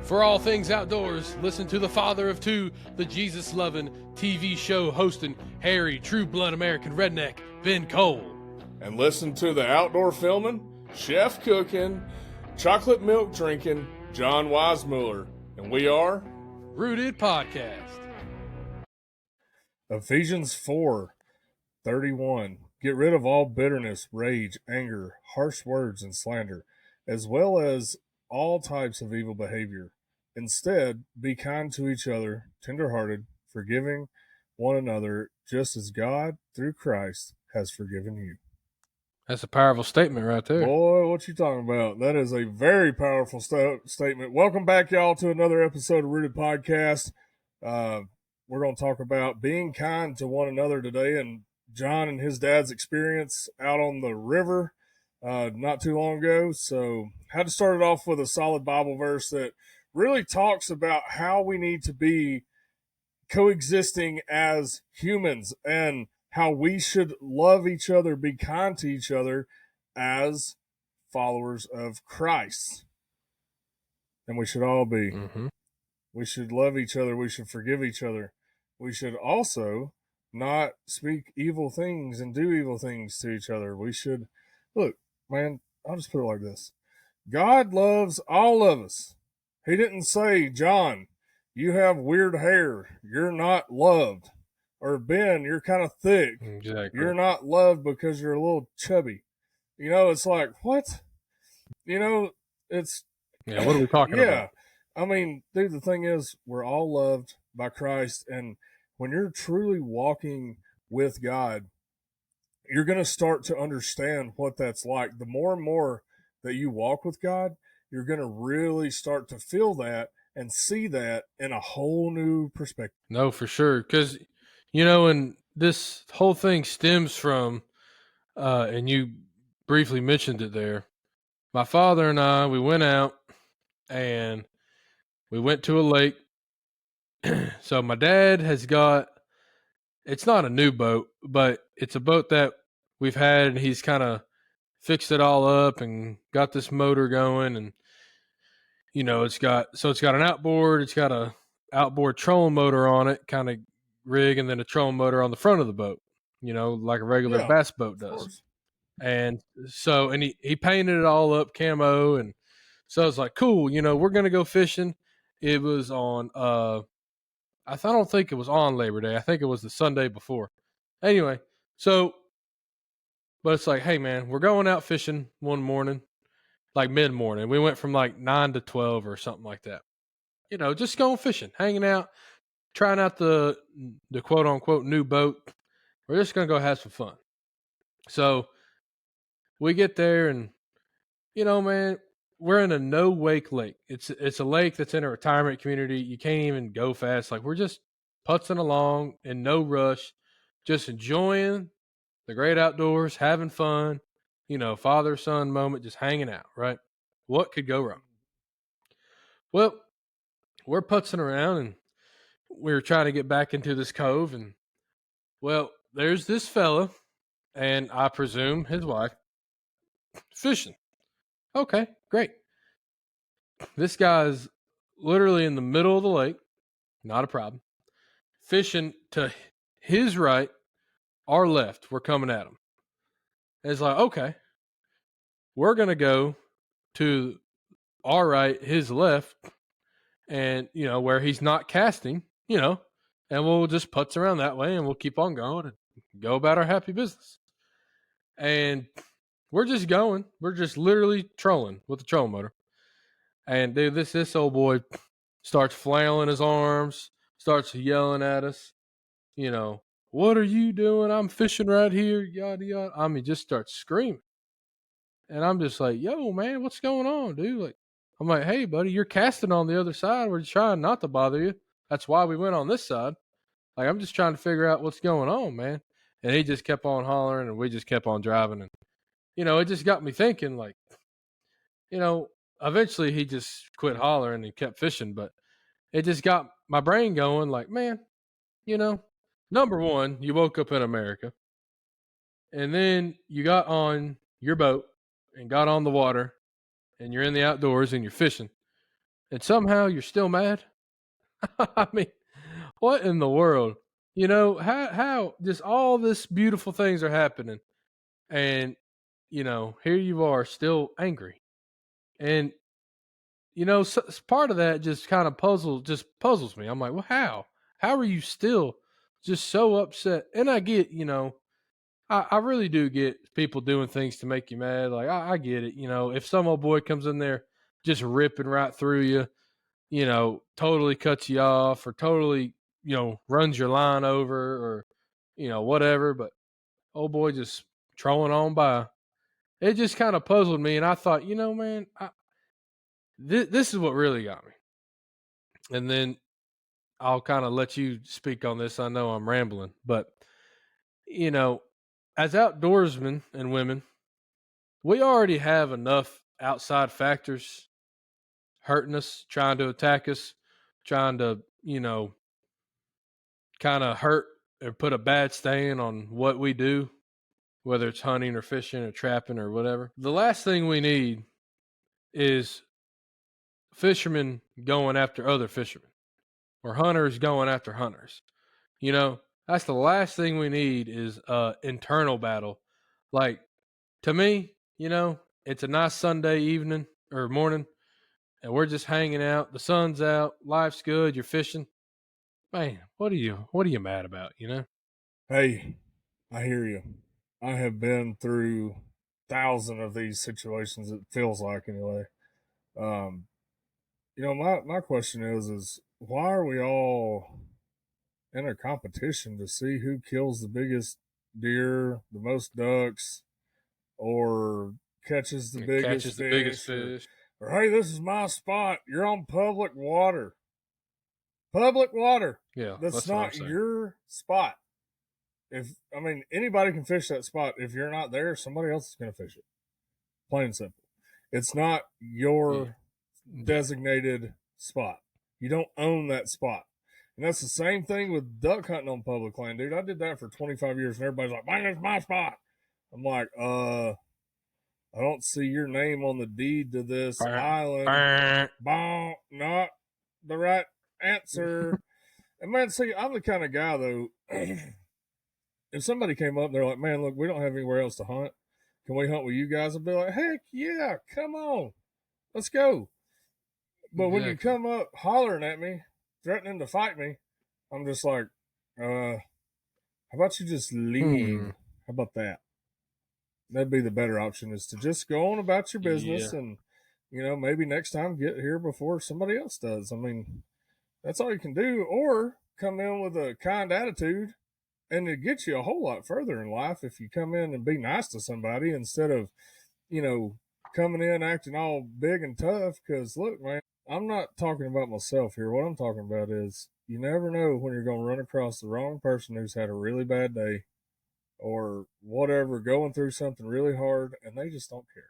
For all things outdoors, listen to the father of two, the Jesus-loving TV show hosting hairy, true-blood American redneck, Ben Cole. And listen to the outdoor filming, chef cooking, chocolate milk drinking, John Weissmuller. And we are Rooted Podcast. Ephesians 4:31. Get rid of all bitterness, rage, anger, harsh words, and slander, as well as all types of evil behavior. Instead, be kind to each other, tenderhearted, forgiving one another, just as God, through Christ, has forgiven you. That's a powerful statement right there. Boy, what you talking about? That is a very powerful statement. Welcome back, y'all, to another episode of Rooted Podcast. We're going to talk about being kind to one another today, and John and his dad's experience out on the river not too long ago. So had to start it off with a solid Bible verse that really talks about how we need to be coexisting as humans and how we should love each other, be kind to each other as followers of Christ. And we should all be. Mm-hmm. We should love each other. We should forgive each other. We should also not speak evil things and do evil things to each other. We should, look, man, I'll just put it like this. God loves all of us. He didn't say, John, you have weird hair, you're not loved. Or Ben, you're kind of thick. Exactly. You're not loved because you're a little chubby. You know, it's like, what? You know, it's... Yeah, what are we talking about? I mean, dude, the thing is, we're all loved by Christ. And when you're truly walking with God, you're going to start to understand what that's like. The more and more that you walk with God, you're going to really start to feel that and see that in a whole new perspective. No, for sure. Because, you know, and this whole thing stems from, and you briefly mentioned it there, my father and I, we went out and we went to a lake. So my dad has got, it's not a new boat, but it's a boat that we've had, and he's kind of fixed it all up and got this motor going. And, you know, it's got an outboard, it's got a outboard trolling motor on it, kind of rig, and then a trolling motor on the front of the boat, you know, like a regular bass boat does. And so, and he painted it all up camo. And so I was like, cool, you know, we're going to go fishing. It was on, I don't think it was on Labor Day. I think it was the Sunday before. Anyway, so, but it's like, hey man, we're going out fishing one morning, like mid-morning. We went from like 9 to 12 or something like that. You know, just going fishing, hanging out, trying out the quote unquote new boat. We're just going to go have some fun. So we get there and, you know, man, we're in a no-wake lake. It's a lake that's in a retirement community. You can't even go fast. Like, we're just putzing along in no rush, just enjoying the great outdoors, having fun, you know, father-son moment, just hanging out, right? What could go wrong? Well, we're putzing around and we're trying to get back into this cove. And, well, there's this fella, and I presume his wife, fishing. Okay, great. This guy's literally in the middle of the lake, not a problem. Fishing to his right, our left, we're coming at him. And it's like, okay, we're going to go to our right, his left, and, you know, where he's not casting, you know, and we'll just putz around that way and we'll keep on going and go about our happy business. And we're just going. We're just literally trolling with the troll motor. And dude, this old boy starts flailing his arms, starts yelling at us, you know, what are you doing? I'm fishing right here, yada, yada. I mean, just starts screaming. And I'm just like, yo, man, what's going on, dude? Like, I'm like, hey, buddy, you're casting on the other side. We're trying not to bother you. That's why we went on this side. Like, I'm just trying to figure out what's going on, man. And he just kept on hollering, and we just kept on driving. And, you know, it just got me thinking, like, you know, eventually he just quit hollering and kept fishing. But it just got my brain going, like, man, you know, number one, you woke up in America. And then you got on your boat and got on the water, and you're in the outdoors and you're fishing. and somehow you're still mad. I mean, what in the world? You know, how just all this beautiful things are happening, and you know, here you are still angry. And you know, part of that just kind of puzzles me. I'm like, well, how? How are you still just so upset? And I get, you know, I really do get people doing things to make you mad. Like I get it. You know, if some old boy comes in there just ripping right through you, you know, totally cuts you off or totally, you know, runs your line over or, you know, whatever. But old boy just trolling on by. It just kind of puzzled me, and I thought, you know, man, this is what really got me. And then I'll kind of let you speak on this. I know I'm rambling, but you know, as outdoorsmen and women, we already have enough outside factors hurting us, trying to attack us, trying to, you know, kind of hurt or put a bad stain on what we do, whether it's hunting or fishing or trapping or whatever. The last thing we need is fishermen going after other fishermen or hunters going after hunters. You know, that's the last thing we need is internal battle. Like to me, you know, it's a nice Sunday evening or morning and we're just hanging out. The sun's out, life's good, you're fishing. Man, what are you mad about, you know? Hey, I hear you. I have been through thousands of these situations. It feels like anyway. Um, you know, my question is why are we all in a competition to see who kills the biggest deer, the most ducks, or catches the It catches biggest the biggest fish, fish. or hey, this is my spot. You're on public water. Public water. Yeah, That's that's what I'm not saying. your spot. If I mean anybody can fish that spot. If you're not there, somebody else is going to fish it. Plain and simple. It's not Yeah. your designated spot. You don't own that spot. And that's the same thing with duck hunting on public land, dude. I did that for 25 years and everybody's like, man, that's my spot. I'm like, I don't see your name on the deed to this island. Bon, not the right answer. And man, see, I'm the kind of guy though. If somebody came up, they're like, "Man, look, we don't have anywhere else to hunt. Can we hunt with you guys?" I'd be like, "Heck yeah, come on, let's go." But when you Exactly. come up hollering at me, threatening to fight me, I'm just like, how about you just leave? How about that? That'd be the better option is to just go on about your business Yeah. and, you know, maybe next time get here before somebody else does. I mean, that's all you can do. Or come in with a kind attitude and it gets you a whole lot further in life if you come in and be nice to somebody instead of, you know, coming in acting all big and tough. Because look, man, I'm not talking about myself here. What I'm talking about is you never know when you're going to run across the wrong person who's had a really bad day or whatever, going through something really hard, and they just don't care.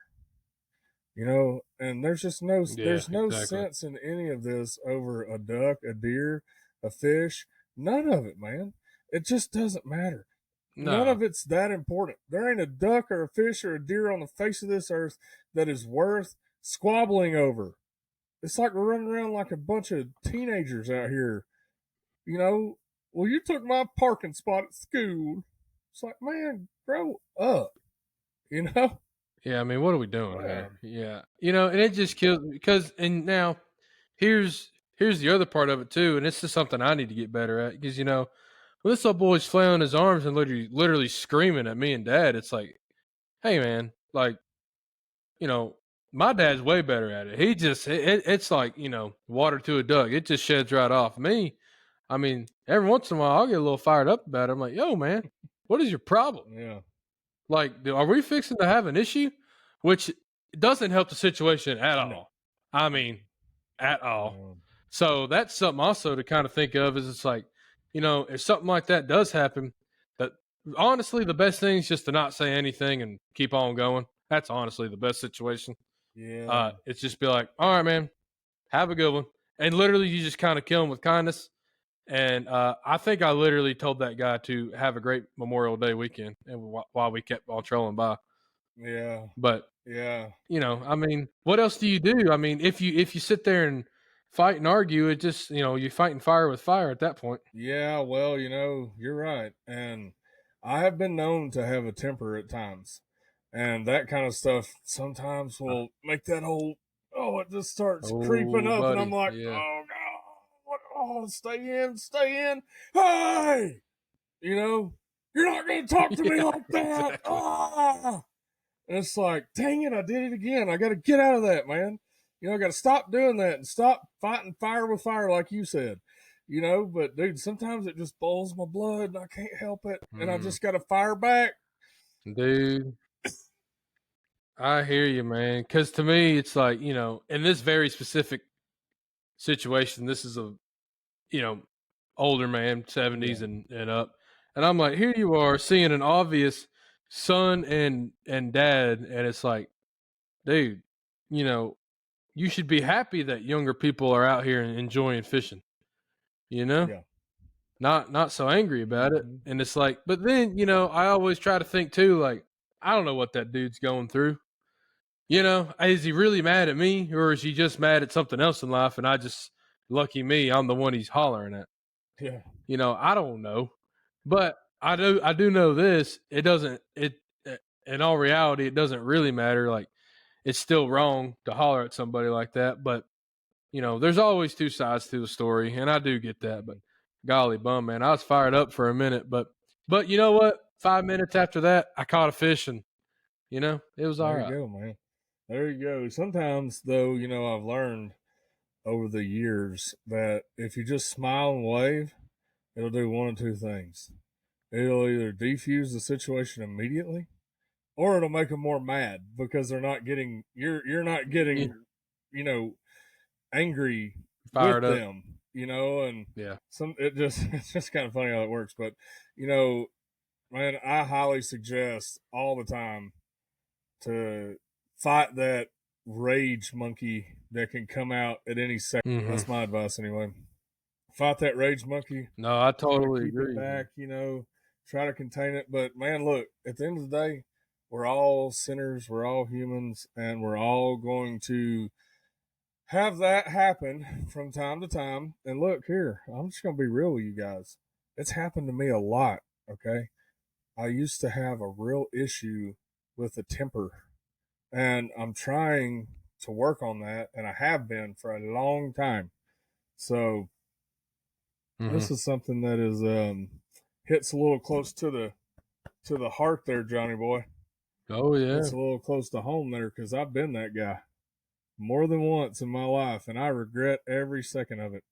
You know, and Yeah, there's no exactly. sense in any of this over a duck, a deer, a fish. None of it, man. It just doesn't matter. None No. of it's that important. There ain't a duck or a fish or a deer on the face of this earth that is worth squabbling over. It's like we're running around like a bunch of teenagers out here. You know, well, you took my parking spot at school. It's like, man, grow up. You know? Yeah, I mean, what are we doing Yeah. here? Yeah. You know, and it just kills me because and now here's the other part of it too, and this is something I need to get better at because you know, when this little boy's flailing his arms and literally screaming at me and dad, it's like, hey man, like, you know, my dad's way better at it. He just it's like, you know, water to a duck. It just sheds right off. Me, I mean, every once in a while I'll get a little fired up about it. I'm like, yo, man, what is your problem? Yeah. Like, are we fixing to have an issue? Which doesn't help the situation at No. all. I mean, at all. No. So that's something also to kind of think of is it's like, you know, if something like that does happen, that honestly the best thing is just to not say anything and keep on going. That's honestly the best situation. Yeah. It's just be like, all right, man, have a good one, and literally you just kind of kill him with kindness. And I think I literally told that guy to have a great Memorial Day weekend, and while we kept on trolling by. Yeah. But Yeah. you know, I mean, what else do you do? I mean, if you sit there and fight and argue. It just, you fighting fire with fire at that point. Yeah, well, you're right. And I have been known to have a temper at times. And that kind of stuff sometimes will make that it just starts creeping Oh, up. And I'm buddy. like, Yeah. oh, God, stay in. Hey, you're not going to talk to me Yeah, like that. exactly. And it's like, dang it, I did it again. I got to get out of that, man. I got to stop doing that and stop fighting fire with fire, like you said. But dude, sometimes it just boils my blood and I can't help it. And I just got to fire back. Dude, I hear you, man. Because to me, it's like, in this very specific situation, this is a, older man, 70s and up. And I'm like, here you are seeing an obvious son and dad. And it's like, dude, you should be happy that younger people are out here and enjoying fishing, Yeah. not so angry about it. And it's like, but then, I always try to think too, like, I don't know what that dude's going through. Is he really mad at me, or is he just mad at something else in life? And lucky me, I'm the one he's hollering at. Yeah. I don't know, but I do know this. It doesn't, in all reality, it doesn't really matter. Like, it's still wrong to holler at somebody like that, but there's always two sides to the story, and I do get that. But golly bum, man, I was fired up for a minute, but you know what? 5 minutes after that, I caught a fish, and it was all right. There you go, man. There you go. Sometimes, though, I've learned over the years that if you just smile and wave, it'll do one of two things. It'll either defuse the situation immediately, or it'll make them more mad because they're not getting you're not getting angry Fired with up. them, and Yeah. it's just kind of funny how it works. But man, I highly suggest all the time to fight that rage monkey that can come out at any second. Mm-hmm. That's my advice anyway. Fight that rage monkey. No, I totally keep agree. It back, try to contain it. But man, look, at the end of the day, we're all sinners, we're all humans, and we're all going to have that happen from time to time. And look here, I'm just going to be real with you guys. It's happened to me a lot. Okay. I used to have a real issue with the temper, and I'm trying to work on that, and I have been for a long time. So this is something that is hits a little close to the heart there, Johnny boy. Oh yeah, it's a little close to home there because I've been that guy more than once in my life, and I regret every second of it.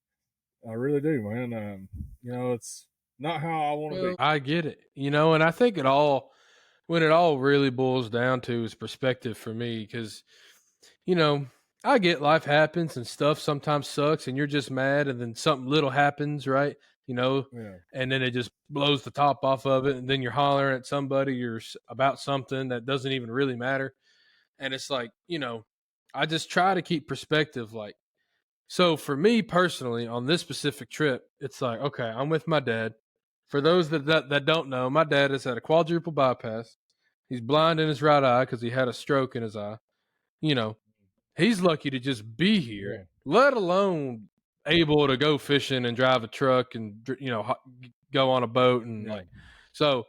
I really do, man. It's not how I want to be. I get it, and I think when it all really boils down to is perspective for me, because I get life happens and stuff sometimes sucks, and you're just mad, and then something little happens, right? And then it just blows the top off of it, and then you're hollering at somebody or about something that doesn't even really matter, and it's like, I just try to keep perspective. Like, so for me personally, on this specific trip, it's like, okay, I'm with my dad. For those that don't know, my dad has had a quadruple bypass. He's blind in his right eye because he had a stroke in his eye. He's lucky to just be here, let alone able to go fishing and drive a truck and go on a boat and so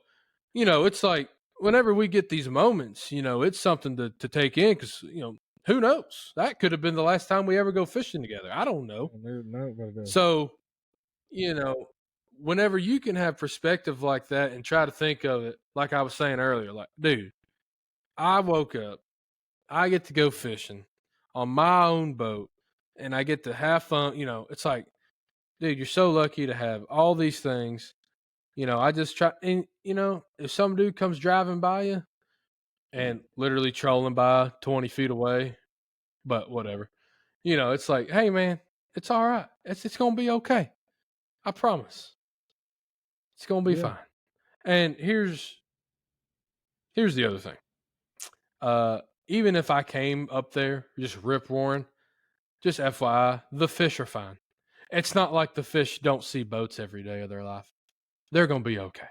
it's like whenever we get these moments, it's something to take in because who knows, that could have been the last time we ever go fishing together. I don't know. So whenever you can have perspective like that and try to think of it like I was saying earlier, like, dude, I woke up, I get to go fishing on my own boat, and I get to have fun. It's like, dude, you're so lucky to have all these things. I just try, and if some dude comes driving by you and literally trolling by 20 feet away, but whatever, it's like, hey man, it's all right. It's gonna be okay. I promise. It's gonna be fine. And here's the other thing. Even if I came up there just rip roaring, just FYI, the fish are fine. It's not like the fish don't see boats every day of their life. They're going to be okay.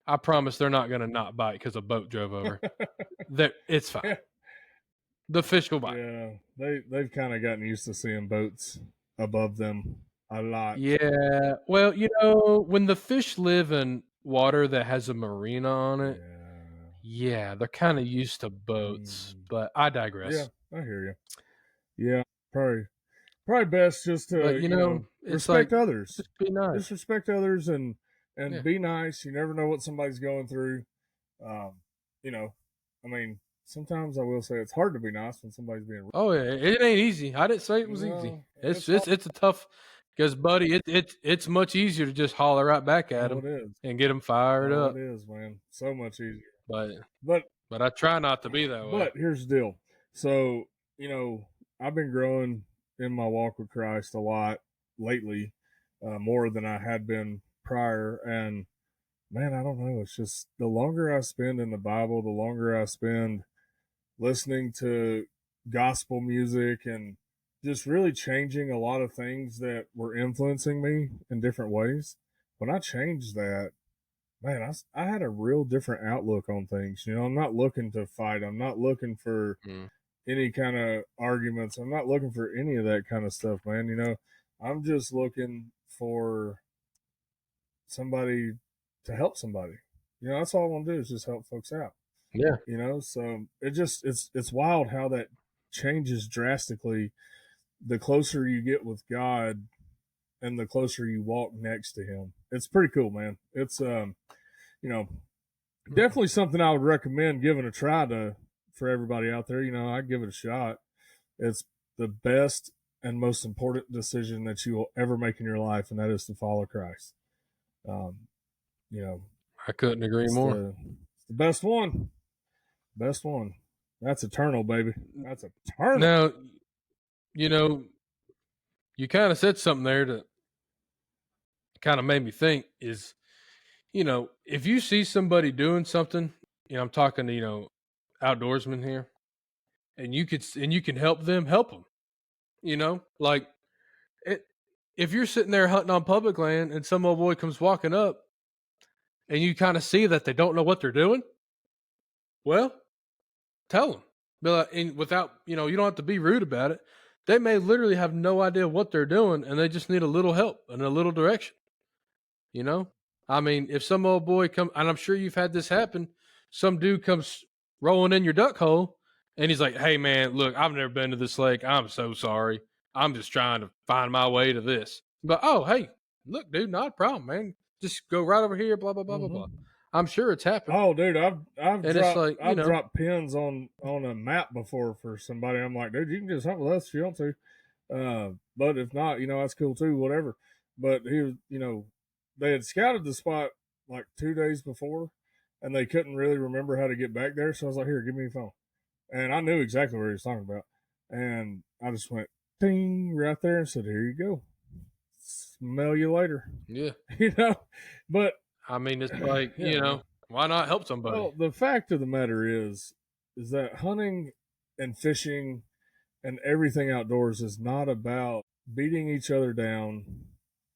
I promise they're not going to not bite because a boat drove over. It's fine. the fish will bite. Yeah, they've kind of gotten used to seeing boats above them a lot. Yeah. Well, when the fish live in water that has a marina on it, yeah, they're kind of used to boats. But I digress. Yeah, I hear you. Yeah, probably best just to But it's respect like, others. just be nice. Just respect others and Yeah. be nice. You never know what somebody's going through. I mean, sometimes I will say it's hard to be nice when somebody's being rude. Oh yeah, it ain't easy. I didn't say it was easy. It's a tough. Because buddy, it's much easier to just holler right back at them and get them fired up. It is, man. So much easier. But I try not to be that way. But here's the deal. So I've been growing in my walk with Christ a lot lately, more than I had been prior. And man, I don't know. It's just the longer I spend in the Bible, the longer I spend listening to gospel music and just really changing a lot of things that were influencing me in different ways. When I changed that, man, I had a real different outlook on things. I'm not looking to fight. I'm not looking for any kind of arguments. I'm not looking for any of that kind of stuff, man. I'm just looking for somebody to help somebody. That's all I want to do is just help folks out. Yeah. So it's wild how that changes drastically the closer you get with God and the closer you walk next to him. It's pretty cool, man. It's definitely something I would recommend giving a try for everybody out there. I'd give it a shot. It's the best and most important decision that you will ever make in your life, and that is to follow Christ. I couldn't agree more. It's the best one. Best one. That's eternal, baby. That's eternal. Now, you kind of said something there that kind of made me think is, if you see somebody doing something, I'm talking to, outdoorsmen here, and you can help them, help them. Like if you're sitting there hunting on public land and some old boy comes walking up and you kind of see that they don't know what they're doing, well, tell them. And without, you don't have to be rude about it. They may literally have no idea what they're doing and they just need a little help and a little direction. I mean, if some old boy and I'm sure you've had this happen, some dude comes rolling in your duck hole and he's like, "Hey man, look, I've never been to this lake. I'm so sorry. I'm just trying to find my way to this." But, "Oh, hey, look, dude, not a problem, man. Just go right over here, blah, blah, blah, blah, blah." I'm sure it's happened. Oh, dude, I've dropped pins on a map before for somebody. I'm like, dude, you can just hunt with us if you want to. But if not, that's cool too, whatever. But he was, they had scouted the spot like 2 days before and they couldn't really remember how to get back there. So I was like, here, give me your phone. And I knew exactly what he was talking about. And I just went ding right there and said, here you go. Smell you later. Yeah. But I mean, it's like, why not help somebody? Well, the fact of the matter is that hunting and fishing and everything outdoors is not about beating each other down.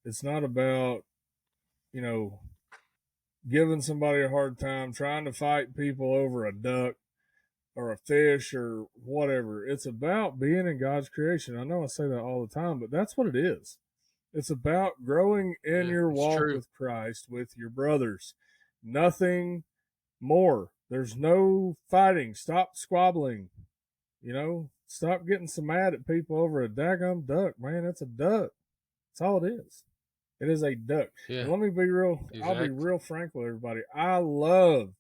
It's not about, giving somebody a hard time, trying to fight people over a duck or a fish or whatever. It's about being in God's creation. I know I say that all the time, but that's what it is. It's about growing in your walk with Christ, with your brothers. Nothing more. There's no fighting. Stop squabbling. Stop getting so mad at people over a daggum duck, man. It's a duck. That's all it is. It is a duck. Yeah. And let me be real. Exactly. I'll be real frank with everybody. I love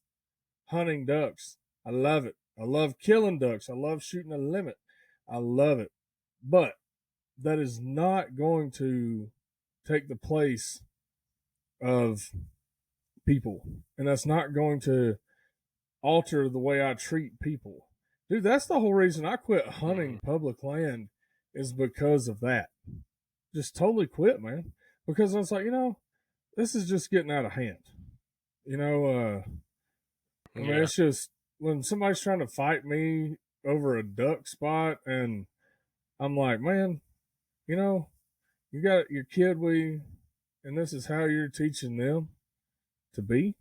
hunting ducks. I love it. I love killing ducks. I love shooting a limit. I love it. But that is not going to take the place of people. And that's not going to alter the way I treat people. Dude, that's the whole reason I quit hunting public land is because of that. Just totally quit, man. Because I was like, this is just getting out of hand. I mean, it's just when somebody's trying to fight me over a duck spot and I'm like, man, you got your kid and this is how you're teaching them to be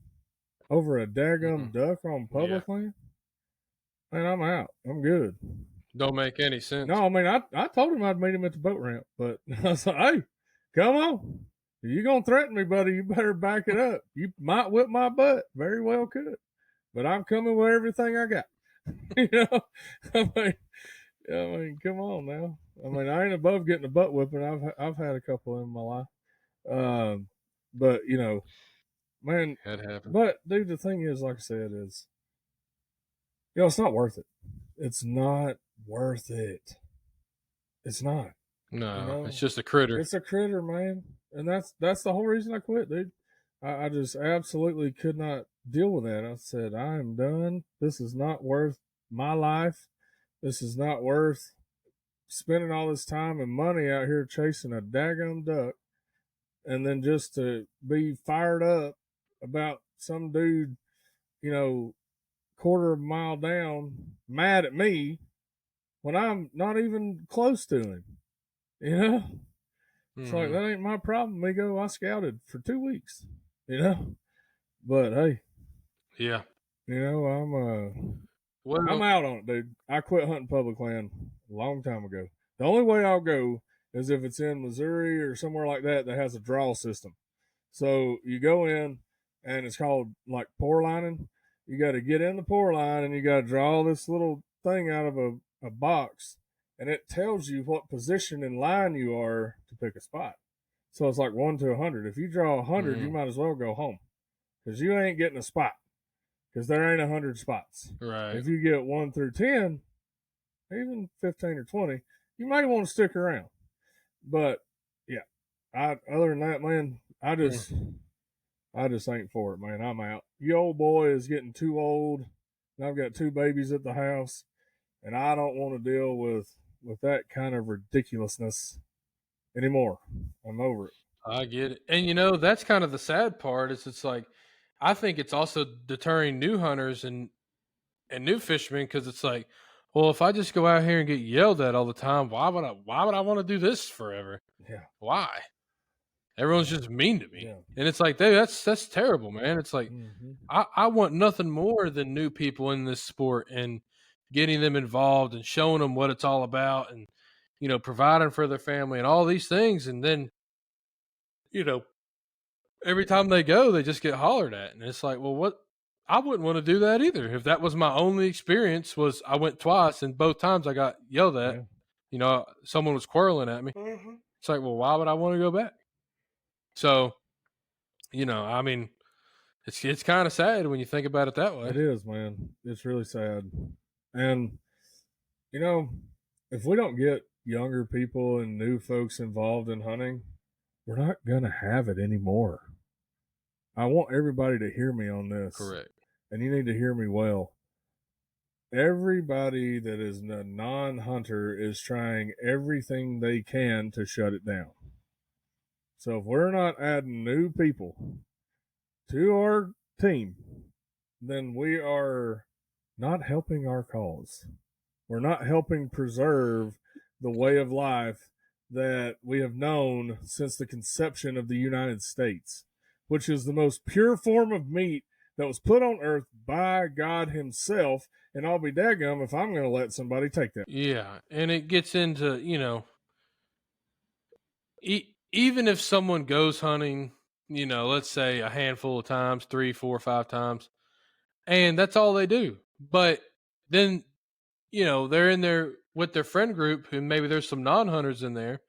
over a daggum duck on public land? Man, I'm out. I'm good. Don't make any sense. No, I mean, I told him I'd meet him at the boat ramp, but I was like, hey, come on. If you're going to threaten me, buddy, you better back it up. You might whip my butt. Very well could. But I'm coming with everything I got. you know? I mean, come on now. I mean, I ain't above getting a butt whipping. I've had a couple in my life. But, man, That happened. but dude, the thing is, like I said, is, it's not worth it. It's not worth it. It's not. No, it's just a critter. It's a critter, man, and that's the whole reason I quit, dude. I just absolutely could not deal with that. I said, I am done. This is not worth my life. This is not worth spending all this time and money out here chasing a daggum duck, and then just to be fired up about some dude, quarter of a mile down, mad at me when I'm not even close to him. It's like, that ain't my problem, amigo. I scouted for 2 weeks, But hey, yeah, I'm out on it, dude. I quit hunting public land a long time ago. The only way I'll go is if it's in Missouri or somewhere like that has a draw system. So you go in, and it's called like pour lining. You got to get in the pour line, and you got to draw this little thing out of a box, and it tells you what position in line you are to pick a spot. So it's like 1 to 100. If you draw 100, you might as well go home, because you ain't getting a spot, because there ain't 100 spots. right. If you get 1 through 10, even 15 or 20, you might want to stick around. But yeah, other than that, man, I just ain't for it, man. I'm out. Your old boy is getting too old, and I've got 2 babies at the house, and I don't want to deal with that kind of ridiculousness anymore. I'm over it. I get it. And that's kind of the sad part is it's like I think it's also deterring new hunters and new fishermen because it's like, well, if I just go out here and get yelled at all the time, why would I want to do this forever? Yeah. Why? Everyone's just mean to me. Yeah. And it's like, dude, that's terrible, man. It's like I want nothing more than new people in this sport and getting them involved and showing them what it's all about and providing for their family and all these things. And then every time they go, they just get hollered at. And it's like, well, what? I wouldn't want to do that either. If that was my only experience, was I went twice and both times I got yelled at. Yeah. Someone was quarreling at me. It's like, well, why would I want to go back? So, I mean, it's kind of sad when you think about it that way. It is, man. It's really sad. And, if we don't get younger people and new folks involved in hunting, we're not going to have it anymore. I want everybody to hear me on this. Correct. And you need to hear me well. Everybody that is a non-hunter is trying everything they can to shut it down. So if we're not adding new people to our team, then we are not helping our cause. We're not helping preserve the way of life that we have known since the conception of the United States, which is the most pure form of meat that was put on earth by God himself. And I'll be daggum if I'm going to let somebody take that. Yeah. And it gets into, even if someone goes hunting, let's say a handful of times, 3, 4, 5 times, and that's all they do. But then, they're in there with their friend group, and maybe there's some non-hunters in there,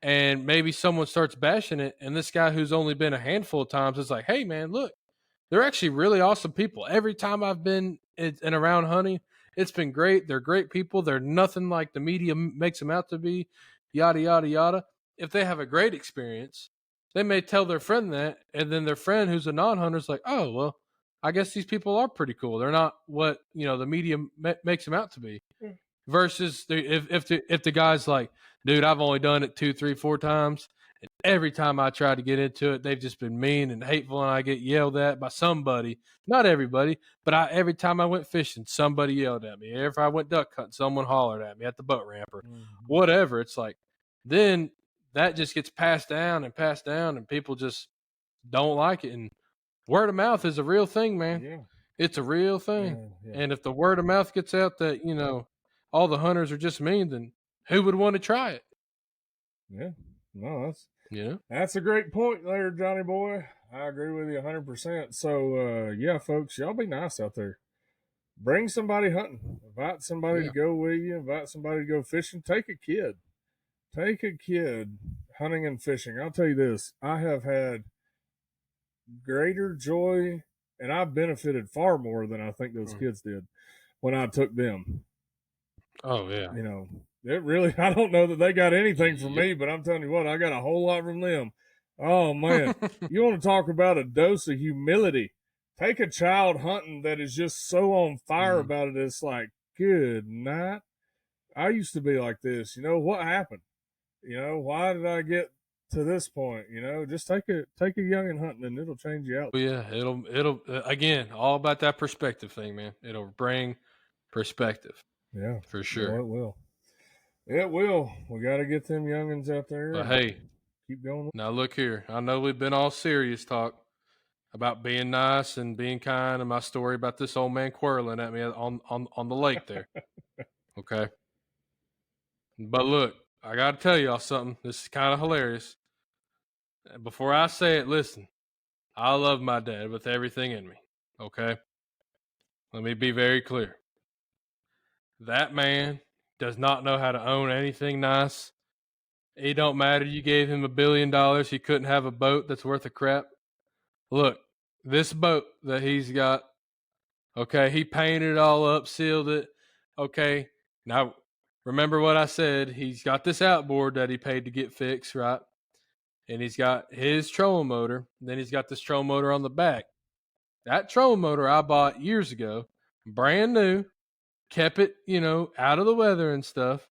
and maybe someone starts bashing it, and this guy who's only been a handful of times is like, hey, man, look, they're actually really awesome people. Every time I've been and around hunting, it's been great. They're great people. They're nothing like the media makes them out to be, yada, yada, yada. If they have a great experience, they may tell their friend that, and then their friend who's a non-hunter is like, oh, well, I guess these people are pretty cool. They're not what, the media makes them out to be. Versus if the guy's like, dude, I've only done it 2, 3, 4 times, and every time I try to get into it, they've just been mean and hateful, and I get yelled at by somebody. Not everybody, but every time I went fishing, somebody yelled at me. If I went duck hunting, someone hollered at me at the boat ramp or whatever. It's like, then that just gets passed down, and people just don't like it. And word of mouth is a real thing, man. Yeah. It's a real thing. Yeah. And if the word of mouth gets out that, all the hunters are just mean, then who would want to try it? Yeah. No, Yeah. that's a great point there, Johnny boy. I agree with you 100%. So, yeah, folks, y'all be nice out there. Bring somebody hunting. Invite somebody to go with you. Invite somebody to go fishing. Take a kid. Take a kid hunting and fishing. I'll tell you this. I have had greater joy, and I've benefited far more than I think those kids did when I took them. Oh, yeah. You know, it really, I don't know that they got anything from me, but I'm telling you what, I got a whole lot from them. Oh, man. You want to talk about a dose of humility? Take a child hunting that is just so on fire about it. It's like, good night. I used to be like this. You know, what happened? You know, why did I get to this point? You know, just take a youngin' hunting and it'll change you out. Well, yeah, it'll again, all about that perspective thing, man. It'll bring perspective. Yeah, for sure. Well, it will. It will. We got to get them youngins out there. But hey, keep going. Now look here. I know we've been all serious talk about being nice and being kind, and my story about this old man quarreling at me on the lake there. Okay. But look, I got to tell y'all something. This is kind of hilarious. Before I say it, listen. I love my dad with everything in me. Okay. Let me be very clear. That man does not know how to own anything nice. It don't matter. You gave him $1 billion. He couldn't have a boat that's worth a crap. Look, this boat that he's got, okay, he painted it all up, sealed it. Okay. Now, remember what I said. He's got this outboard that he paid to get fixed, right? And he's got his trolling motor. Then he's got this trolling motor on the back. That trolling motor I bought years ago, brand new, kept it, out of the weather and stuff.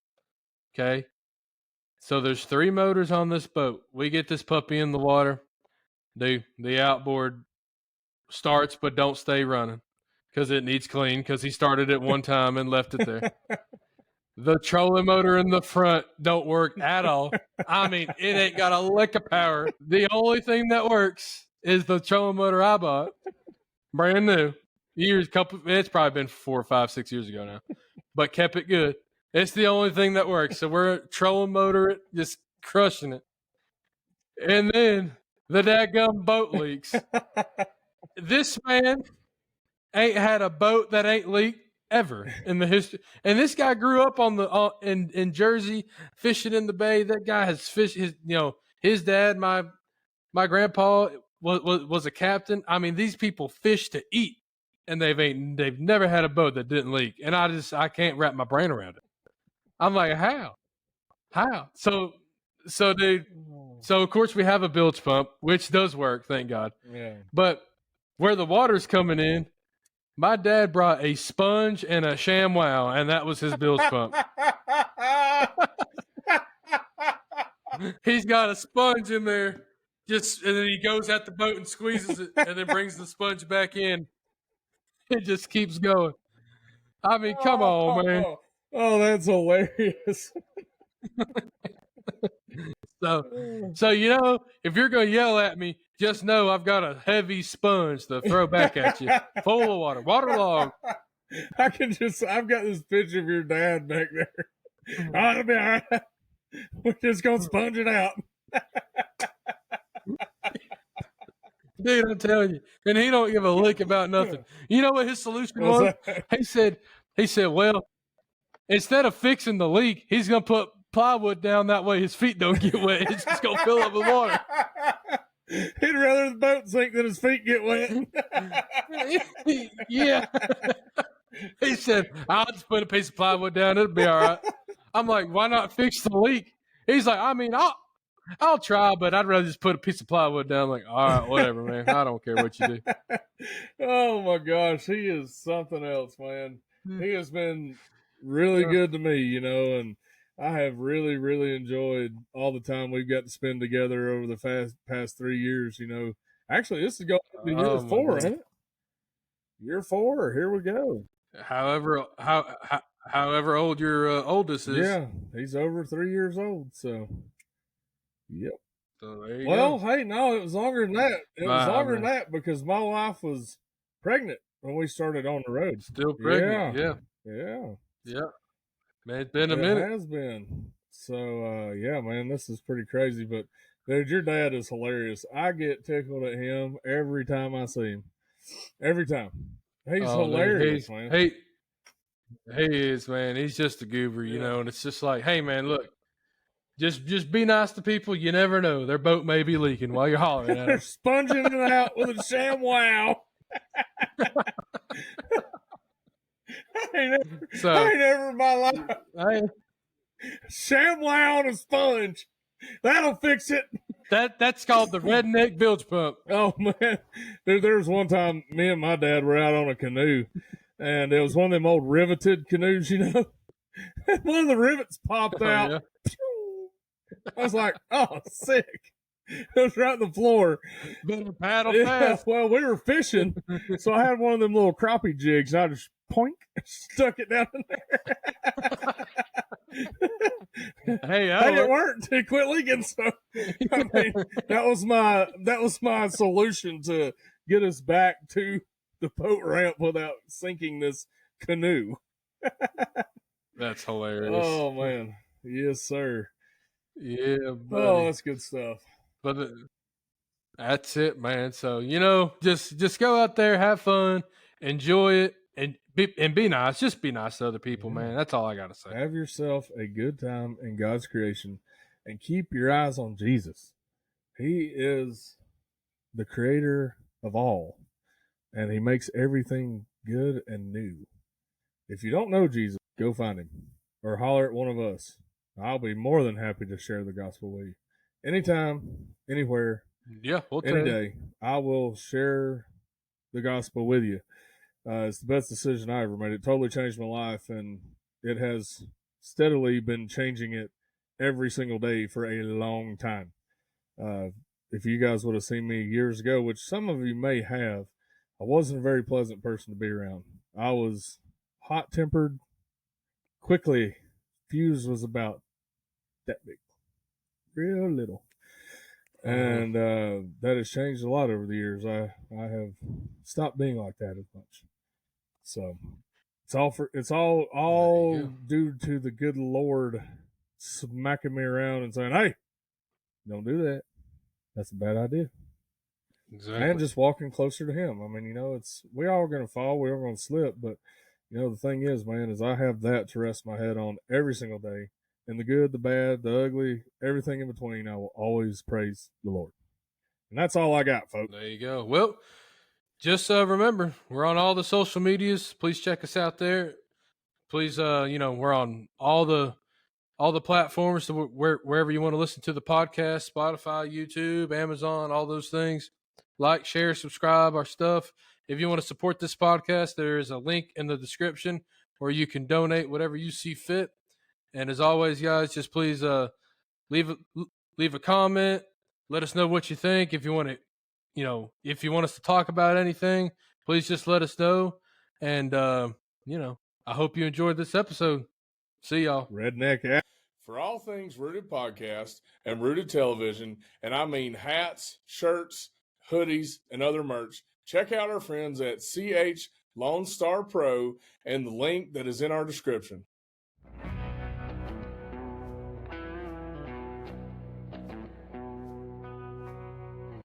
Okay. So there's 3 motors on this boat. We get this puppy in the water. The outboard starts but don't stay running because it needs clean because he started it one time and left it there. The trolling motor in the front don't work at all. I mean, it ain't got a lick of power. The only thing that works is the trolling motor I bought, brand new. It's probably been 4, 5, 6 years ago now, but kept it good. It's the only thing that works. So we're trolling motor it, just crushing it. And then the dadgum boat leaks. This man ain't had a boat that ain't leaked ever in the history. And this guy grew up in Jersey fishing in the bay. That guy has fished his dad, my grandpa was a captain. I mean, these people fish to eat, and they've never had a boat that didn't leak. And I can't wrap my brain around it. I'm like, how? So dude, so of course we have a bilge pump, which does work, thank God. Yeah. But where the water's coming in, my dad brought a sponge and a ShamWow, and that was his bilge pump. He's got a sponge in there, and then he goes at the boat and squeezes it, and then brings the sponge back in. It just keeps going. I mean, come on, man. Oh, that's hilarious. So if you're going to yell at me, just know I've got a heavy sponge to throw back at you, full of water, waterlogged. I've got this picture of your dad back there. I'll be all right. We're just going to sponge it out. Dude, I'm telling you. And he don't give a lick about nothing. You know what his solution was? He said, well, instead of fixing the leak, he's going to put plywood down, that way his feet don't get wet. It's just going to fill up with water. He'd rather the boat sink than his feet get wet. Yeah. He said, I'll just put a piece of plywood down. It'll be all right. I'm like, why not fix the leak? He's like, I mean, I'll try, but I'd rather just put a piece of plywood down. I'm like, all right, whatever, man. I don't care what you do. Oh, my gosh. He is something else, man. He has been really good to me, and I have really, really enjoyed all the time we've got to spend together over the past 3 years. Actually, this is going to be year 4, isn't it? Year 4. Here we go. However old your oldest is. Yeah, he's over 3 years old. So, yep. So there you go. Hey, no, it was longer than that. It was longer than that because my wife was pregnant when we started on the road. Still pregnant. Yeah. Yeah. Yeah. Man, it's been a It minute. has been. So yeah, man, this is pretty crazy. But dude, your dad is hilarious. I get tickled at him every time I see him. Every time. He's Oh, dude, hilarious, man. he is, man. He's just a goober, you Yeah. know. And it's just like, hey, man, look, just be nice to people. You never know, their boat may be leaking while you're hollering at They're them. sponging it out with a sham wow. I So ain't never in my life sham wow on a sponge. That'll fix it. that's called the redneck bilge pump. Oh man, there was one time me and my dad were out on a canoe, and it was one of them old riveted canoes, you know. One of the rivets popped out. Yeah. I was like, "Oh, sick!" It was right on the floor. Better paddle Yeah, fast. well, we were fishing, so I had one of them little crappie jigs, and I just poink stuck it down in there. Hey, It worked. It quit leaking. So I mean, that was my solution to get us back to the boat ramp without sinking this canoe. That's hilarious. Oh man, yes sir. Yeah, buddy. Oh, that's good stuff. But that's it, man. So just go out there, have fun, enjoy it, and be nice. Just be nice to other people, man. That's all I gotta say. Have yourself a good time in God's creation, and keep your eyes on Jesus. He is the creator of all, and he makes everything good and new. If you don't know Jesus, go find him or holler at one of us. I'll be more than happy to share the gospel with you. Anytime, anywhere, Yeah, we'll any tell you. day, I will share the gospel with you. It's the best decision I ever made. It totally changed my life, and it has steadily been changing it every single day for a long time. If you guys would have seen me years ago, which some of you may have, I wasn't a very pleasant person to be around. I was hot-tempered. Quickly, fuse was about that big, real little. And that has changed a lot over the years. I have stopped being like that as much. So it's all due to the good Lord smacking me around and saying, "Hey, don't do that. That's a bad idea." Exactly. And just walking closer to Him. I mean, we all going to fall, we all going to slip, but the thing is, man, is I have that to rest my head on every single day. And the good, the bad, the ugly, everything in between, I will always praise the Lord. And that's all I got, folks. There you go. Well, just remember, we're on all the social medias. Please check us out there. Please, we're on all the platforms, so wherever you want to listen to the podcast, Spotify, YouTube, Amazon, all those things. Like, share, subscribe our stuff. If you want to support this podcast, there is a link in the description where you can donate whatever you see fit. And as always, guys, just please leave a comment. Let us know what you think. If you want to, if you want us to talk about anything, please just let us know. And I hope you enjoyed this episode. See y'all. Redneck. For all things Rooted Podcast and Rooted Television, and I mean hats, shirts, hoodies, and other merch, check out our friends at CH Lone Star Pro and the link that is in our description.